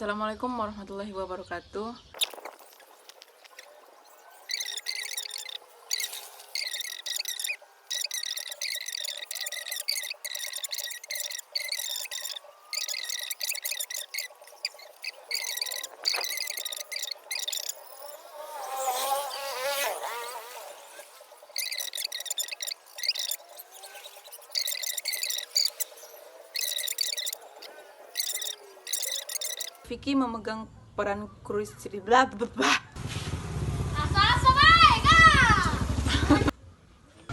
Assalamualaikum warahmatullahi wabarakatuh. Vicky memegang peran krusial.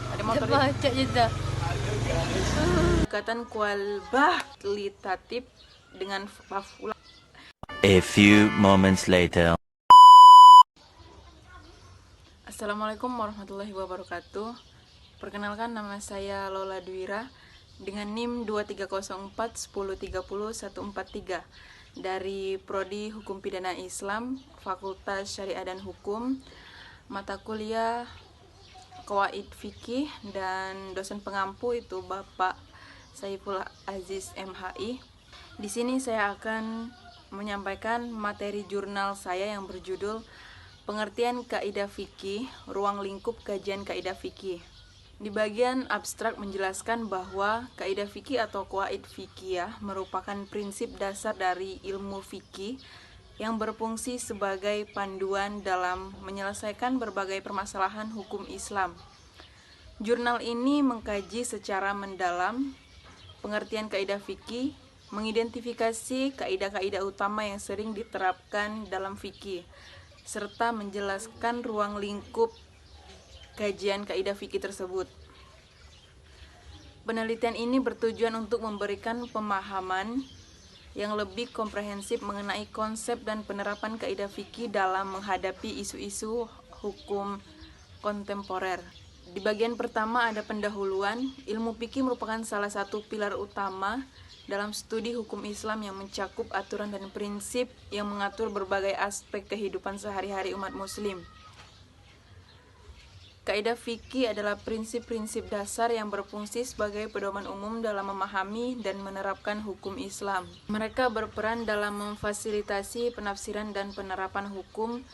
Ada motor pendekatan kualitatif dengan fafula. A few moments later. Assalamualaikum warahmatullahi wabarakatuh. Perkenalkan, nama saya Lola Dwira dengan NIM 23041030 dari Prodi Hukum Pidana Islam, Fakultas Syariah dan Hukum, mata kuliah Qawaid Fikih, dan dosen pengampu itu Bapak Saiful Aziz MHI. Di sini saya akan menyampaikan materi jurnal saya yang berjudul Pengertian Kaidah Fikih, Ruang Lingkup Kajian Kaidah Fikih. Di bagian abstrak menjelaskan bahwa kaidah fikih atau qawaid fikih merupakan prinsip dasar dari ilmu fikih yang berfungsi sebagai panduan dalam menyelesaikan berbagai permasalahan hukum Islam. Jurnal ini mengkaji secara mendalam pengertian kaidah fikih, mengidentifikasi kaidah-kaidah utama yang sering diterapkan dalam fikih, serta menjelaskan ruang lingkup kajian kaidah fikih tersebut. Penelitian ini bertujuan untuk memberikan pemahaman yang lebih komprehensif mengenai konsep dan penerapan kaidah fikih dalam menghadapi isu-isu hukum kontemporer. Di bagian pertama ada pendahuluan. Ilmu fikih merupakan salah satu pilar utama dalam studi hukum Islam yang mencakup aturan dan prinsip yang mengatur berbagai aspek kehidupan sehari-hari umat muslim. Kaidah fikih adalah prinsip-prinsip dasar yang berfungsi sebagai pedoman umum dalam memahami dan menerapkan hukum Islam. Mereka berperan dalam memfasilitasi penafsiran dan penerapan hukum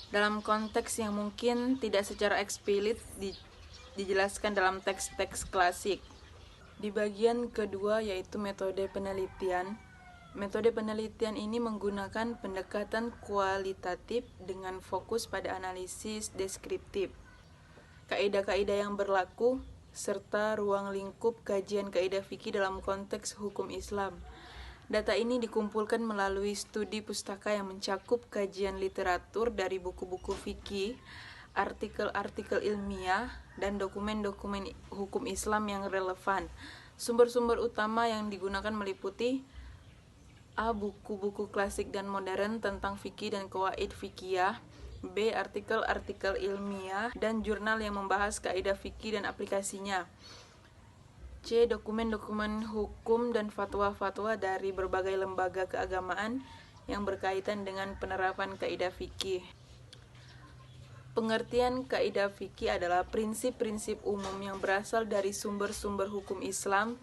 dalam konteks yang mungkin tidak secara eksplisit dijelaskan dalam teks-teks klasik. Di bagian kedua yaitu metode penelitian. Metode penelitian ini menggunakan pendekatan kualitatif dengan fokus pada analisis deskriptif, kaidah-kaidah yang berlaku, serta ruang lingkup kajian kaidah fikih dalam konteks hukum Islam. Data ini dikumpulkan melalui studi pustaka yang mencakup kajian literatur dari buku-buku fikih, artikel-artikel ilmiah, dan dokumen-dokumen hukum Islam yang relevan. Sumber-sumber utama yang digunakan meliputi A. Buku-buku klasik dan modern tentang fikih dan qawaid fikih, B. Artikel-artikel ilmiah dan jurnal yang membahas kaidah fikih dan aplikasinya, C. Dokumen-dokumen hukum dan fatwa-fatwa dari berbagai lembaga keagamaan yang berkaitan dengan penerapan kaidah fikih. Pengertian kaidah fikih adalah prinsip-prinsip umum yang berasal dari sumber-sumber hukum Islam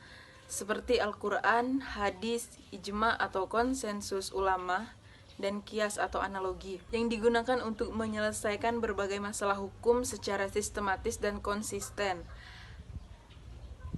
seperti Al-Quran, hadis, ijma atau konsensus ulama, dan kias atau analogi yang digunakan untuk menyelesaikan berbagai masalah hukum secara sistematis dan konsisten.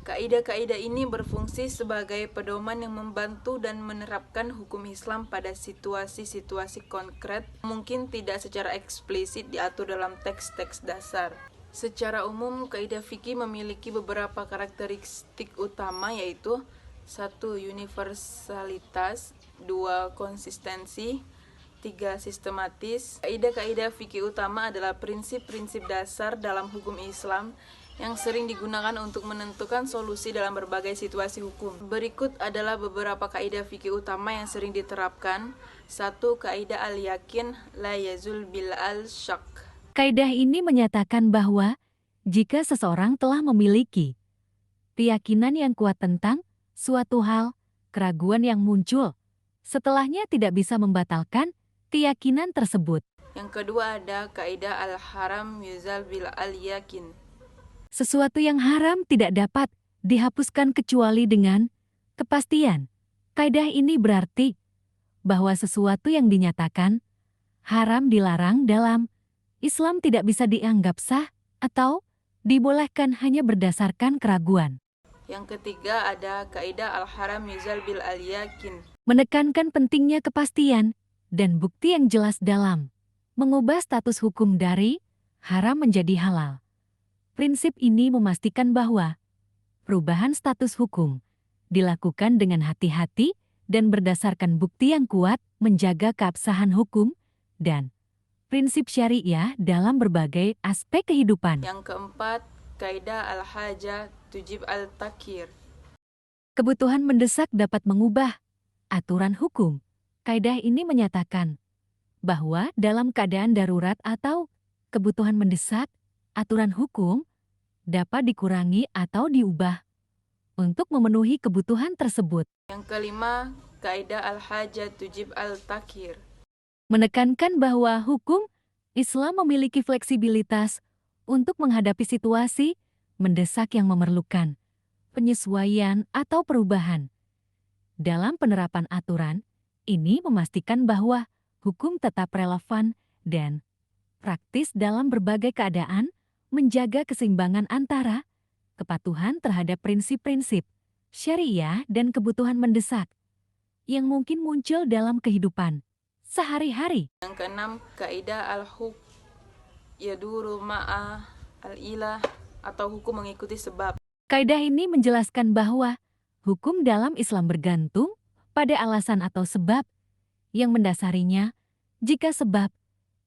Kaidah-kaidah ini berfungsi sebagai pedoman yang membantu dan menerapkan hukum Islam pada situasi-situasi konkret mungkin tidak secara eksplisit diatur dalam teks-teks dasar. Secara umum, kaidah fikih memiliki beberapa karakteristik utama yaitu 1. Universalitas, 2. Konsistensi, 3. Sistematis. Kaidah-kaidah fikih utama adalah prinsip-prinsip dasar dalam hukum Islam yang sering digunakan untuk menentukan solusi dalam berbagai situasi hukum. Berikut adalah beberapa kaidah fikih utama yang sering diterapkan. 1. Kaidah al-yakin la yazul bil al-syak. Kaidah ini menyatakan bahwa jika seseorang telah memiliki keyakinan yang kuat tentang suatu hal, keraguan yang muncul setelahnya tidak bisa membatalkan keyakinan tersebut. Yang kedua ada kaidah al-haram yuzal bil al-yakin. Sesuatu yang haram tidak dapat dihapuskan kecuali dengan kepastian. Kaidah ini berarti bahwa sesuatu yang dinyatakan haram dilarang dalam Islam tidak bisa dianggap sah atau dibolehkan hanya berdasarkan keraguan. Yang ketiga ada kaidah al-haram yuzal bil al-yakin. Menekankan pentingnya kepastian dan bukti yang jelas dalam mengubah status hukum dari haram menjadi halal. Prinsip ini memastikan bahwa perubahan status hukum dilakukan dengan hati-hati dan berdasarkan bukti yang kuat, menjaga keabsahan hukum dan prinsip syariah dalam berbagai aspek kehidupan. Yang keempat, kaidah al-haja tujib al-takir. Kebutuhan mendesak dapat mengubah aturan hukum. Kaidah ini menyatakan bahwa dalam keadaan darurat atau kebutuhan mendesak, aturan hukum dapat dikurangi atau diubah untuk memenuhi kebutuhan tersebut. Yang kelima, kaidah al-haja tujib al-takir. Menekankan bahwa hukum Islam memiliki fleksibilitas untuk menghadapi situasi mendesak yang memerlukan penyesuaian atau perubahan. Dalam penerapan aturan, ini memastikan bahwa hukum tetap relevan dan praktis dalam berbagai keadaan, menjaga keseimbangan antara kepatuhan terhadap prinsip-prinsip syariah dan kebutuhan mendesak yang mungkin muncul dalam kehidupan sehari-hari. Yang keenam, kaidah al-huk yaduru ma'a al-ilah atau hukum mengikuti sebab. Kaidah ini menjelaskan bahwa hukum dalam Islam bergantung pada alasan atau sebab yang mendasarinya. Jika sebab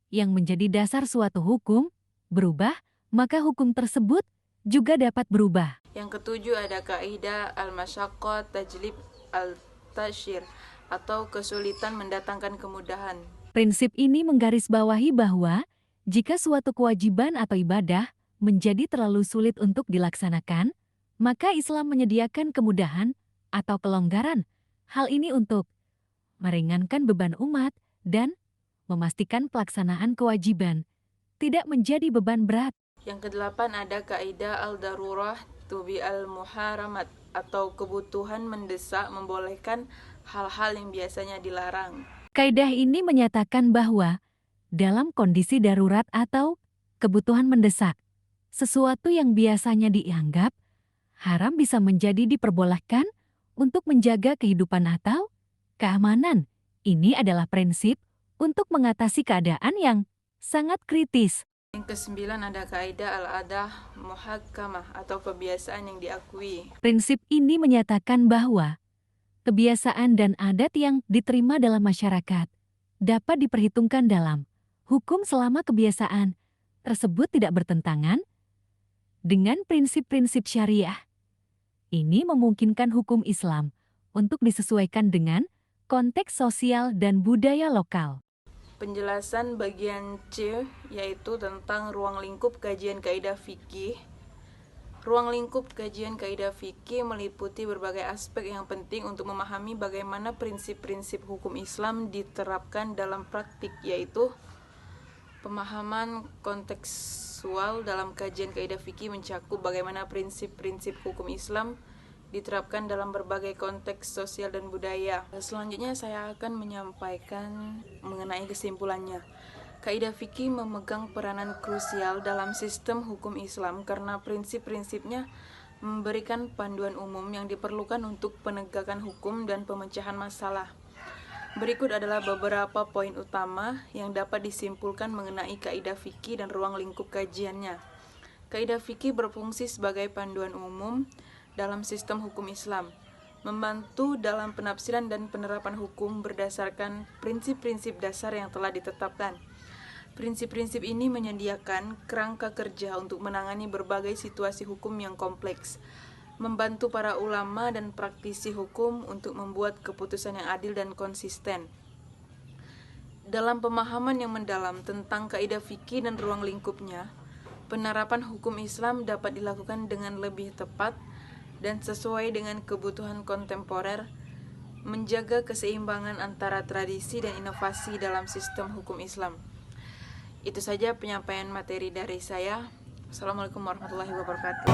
yang menjadi dasar suatu hukum berubah, maka hukum tersebut juga dapat berubah. Yang ketujuh ada kaidah al-masyaqqah tajlib al-tashir atau kesulitan mendatangkan kemudahan. Prinsip ini menggarisbawahi bahwa jika suatu kewajiban atau ibadah menjadi terlalu sulit untuk dilaksanakan, maka Islam menyediakan kemudahan atau kelonggaran. Hal ini untuk meringankan beban umat dan memastikan pelaksanaan kewajiban tidak menjadi beban berat. Yang kedelapan ada kaidah al-darurah tubi al-muharamat atau kebutuhan mendesak membolehkan hal-hal yang biasanya dilarang. Kaidah ini menyatakan bahwa dalam kondisi darurat atau kebutuhan mendesak, sesuatu yang biasanya dianggap haram bisa menjadi diperbolehkan untuk menjaga kehidupan atau keamanan. Ini adalah prinsip untuk mengatasi keadaan yang sangat kritis. Yang kesembilan ada kaidah al-adah muhakkamah atau kebiasaan yang diakui. Prinsip ini menyatakan bahwa kebiasaan dan adat yang diterima dalam masyarakat dapat diperhitungkan dalam hukum selama kebiasaan tersebut tidak bertentangan dengan prinsip-prinsip syariah. Ini memungkinkan hukum Islam untuk disesuaikan dengan konteks sosial dan budaya lokal. Penjelasan bagian C yaitu tentang ruang lingkup kajian kaidah fikih. Ruang lingkup kajian kaidah fikih meliputi berbagai aspek yang penting untuk memahami bagaimana prinsip-prinsip hukum Islam diterapkan dalam praktik, yaitu pemahaman kontekstual dalam kajian kaidah fikih mencakup bagaimana prinsip-prinsip hukum Islam diterapkan dalam berbagai konteks sosial dan budaya. Selanjutnya saya akan menyampaikan mengenai kesimpulannya. Kaidah fikih memegang peranan krusial dalam sistem hukum Islam karena prinsip-prinsipnya memberikan panduan umum yang diperlukan untuk penegakan hukum dan pemecahan masalah. Berikut adalah beberapa poin utama yang dapat disimpulkan mengenai kaidah fikih dan ruang lingkup kajiannya. Kaidah fikih berfungsi sebagai panduan umum dalam sistem hukum Islam, membantu dalam penafsiran dan penerapan hukum berdasarkan prinsip-prinsip dasar yang telah ditetapkan. Prinsip-prinsip ini menyediakan kerangka kerja untuk menangani berbagai situasi hukum yang kompleks, membantu para ulama dan praktisi hukum untuk membuat keputusan yang adil dan konsisten. Dalam pemahaman yang mendalam tentang kaidah fikih dan ruang lingkupnya, penerapan hukum Islam dapat dilakukan dengan lebih tepat dan sesuai dengan kebutuhan kontemporer, menjaga keseimbangan antara tradisi dan inovasi dalam sistem hukum Islam. Itu saja penyampaian materi dari saya. Assalamualaikum warahmatullahi wabarakatuh.